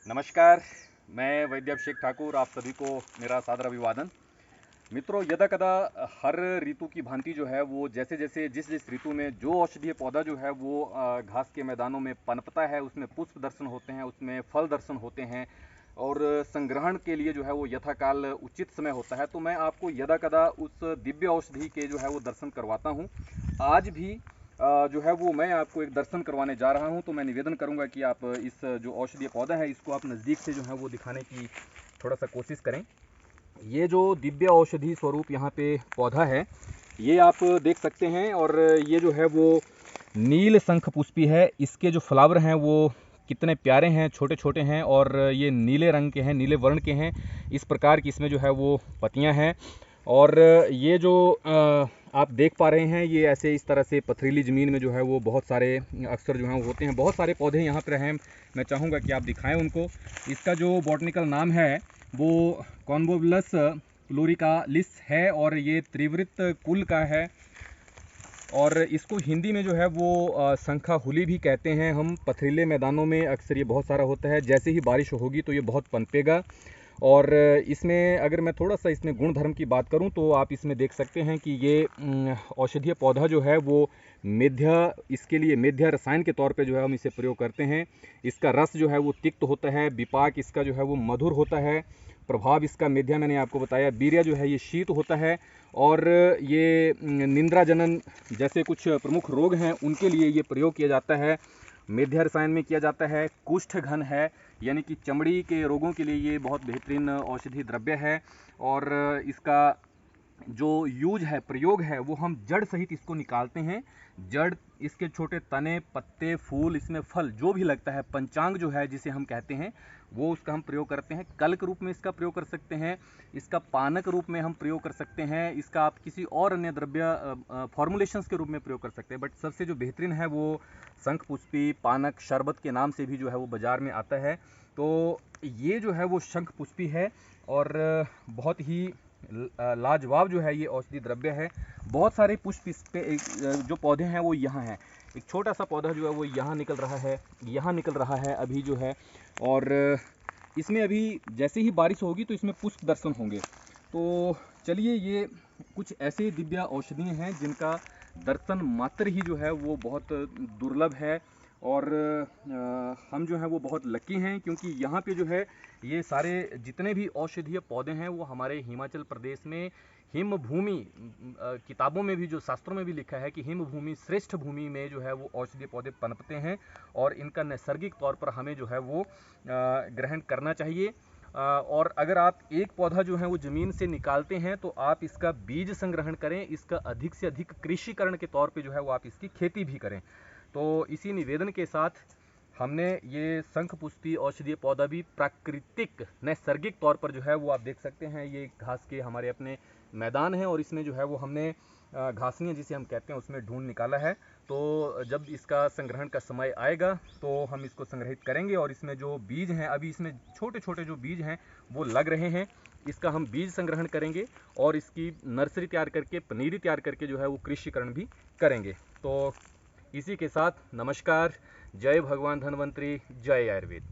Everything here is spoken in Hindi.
नमस्कार। मैं वैद्याभिषेक ठाकुर, आप सभी को मेरा सादर अभिवादन। मित्रों, यदा कदा हर ऋतु की भांति जो है वो जैसे जैसे जिस जिस ऋतु में जो औषधीय पौधा जो है वो घास के मैदानों में पनपता है, उसमें पुष्प दर्शन होते हैं, उसमें फल दर्शन होते हैं और संग्रहण के लिए जो है वो यथाकाल उचित समय होता है। तो मैं आपको यदा कदा उस दिव्य औषधि के जो है वो दर्शन करवाता हूँ। आज भी जो है वो मैं आपको एक दर्शन करवाने जा रहा हूँ। तो मैं निवेदन करूँगा कि आप इस जो औषधीय पौधा है इसको आप नज़दीक से जो है वो दिखाने की थोड़ा सा कोशिश करें। ये जो दिव्य औषधि स्वरूप यहाँ पे पौधा है, ये आप देख सकते हैं। और ये जो है वो नील शंख पुष्पी है। इसके जो फ्लावर हैं वो कितने प्यारे हैं, छोटे छोटे हैं और ये नीले रंग के हैं, नीले वर्ण के हैं। इस प्रकार की इसमें जो है वो पत्तियां हैं। और ये जो आप देख पा रहे हैं, ये ऐसे इस तरह से पथरीली ज़मीन में जो है वो बहुत सारे अक्सर जो हैं वो होते हैं। बहुत सारे पौधे यहाँ पर हैं, मैं चाहूँगा कि आप दिखाएं उनको। इसका जो बॉटनिकल नाम है वो कॉन्वोबुलस प्लूरिकालिस है और ये त्रिवृत्त कुल का है। और इसको हिंदी में जो है वो शंखा हुली भी कहते हैं। हम पथरीले मैदानों में अक्सर ये बहुत सारा होता है। जैसे ही बारिश होगी तो ये बहुत पनपेगा। और इसमें अगर मैं थोड़ा सा इसमें गुण धर्म की बात करूं तो आप इसमें देख सकते हैं कि ये औषधीय पौधा जो है वो मेध्य, इसके लिए मेध्य रसायन के तौर पे जो है हम इसे प्रयोग करते हैं। इसका रस जो है वो तिक्त होता है, विपाक इसका जो है वो मधुर होता है, प्रभाव इसका मेध्य मैंने आपको बताया, वीर्य जो है ये शीत होता है। और ये निंद्रा जनन जैसे कुछ प्रमुख रोग हैं उनके लिए ये प्रयोग किया जाता है। मेध्य रसायन में किया जाता है। कुष्ठ घन है, यानी कि चमड़ी के रोगों के लिए ये बहुत बेहतरीन औषधि द्रव्य है। और इसका जो यूज है, प्रयोग है, वो हम जड़ सहित इसको निकालते हैं। जड़, इसके छोटे तने, पत्ते, फूल, इसमें फल जो भी लगता है, पंचांग जो है जिसे हम कहते हैं, वो उसका हम प्रयोग करते हैं। कल के रूप में इसका प्रयोग कर सकते हैं, इसका पानक रूप में हम प्रयोग कर सकते हैं, इसका आप किसी और अन्य द्रव्य फॉर्मुलेशंस के रूप में प्रयोग कर सकते हैं। बट सबसे जो बेहतरीन है वो शंख पुष्पी पानक शरबत के नाम से भी जो है वो बाजार में आता है। तो ये जो है वो शंख पुष्पी है और बहुत ही लाजवाब जो है ये औषधि द्रव्य है। बहुत सारे पुष्प इस पे जो पौधे हैं वो यहाँ हैं। एक छोटा सा पौधा जो है वो यहाँ निकल रहा है, यहाँ निकल रहा है अभी जो है। और इसमें अभी जैसे ही बारिश होगी तो इसमें पुष्प दर्शन होंगे। तो चलिए, ये कुछ ऐसे दिव्य औषधियाँ हैं जिनका दर्शन मात्र ही जो है वो बहुत दुर्लभ है। और हम जो हैं वो बहुत लकी हैं क्योंकि यहाँ पे जो है ये सारे जितने भी औषधीय पौधे हैं वो हमारे हिमाचल प्रदेश में हिम भूमि, किताबों में भी, जो शास्त्रों में भी लिखा है कि हिम भूमि श्रेष्ठ भूमि में जो है वो औषधीय पौधे पनपते हैं। और इनका नैसर्गिक तौर पर हमें जो है वो ग्रहण करना चाहिए। और अगर आप एक पौधा जो है वो ज़मीन से निकालते हैं तो आप इसका बीज संग्रहण करें, इसका अधिक से अधिक कृषिकरण के तौर पे जो है वो आप इसकी खेती भी करें। तो इसी निवेदन के साथ हमने ये शंख पुष्पी औषधीय पौधा भी प्राकृतिक नैसर्गिक तौर पर जो है वो आप देख सकते हैं, ये घास के हमारे अपने मैदान हैं और इसमें जो है वो हमने घासनियाँ जिसे हम कहते हैं उसमें ढूंढ निकाला है। तो जब इसका संग्रहण का समय आएगा तो हम इसको संग्रहित करेंगे। और इसमें जो बीज हैं, अभी इसमें छोटे छोटे जो बीज हैं वो लग रहे हैं, इसका हम बीज संग्रहण करेंगे और इसकी नर्सरी तैयार करके, पनीरी तैयार करके जो है वो कृषिकरण भी करेंगे। तो इसी के साथ नमस्कार, जय भगवान धन्वंतरी, जय आयुर्वेद।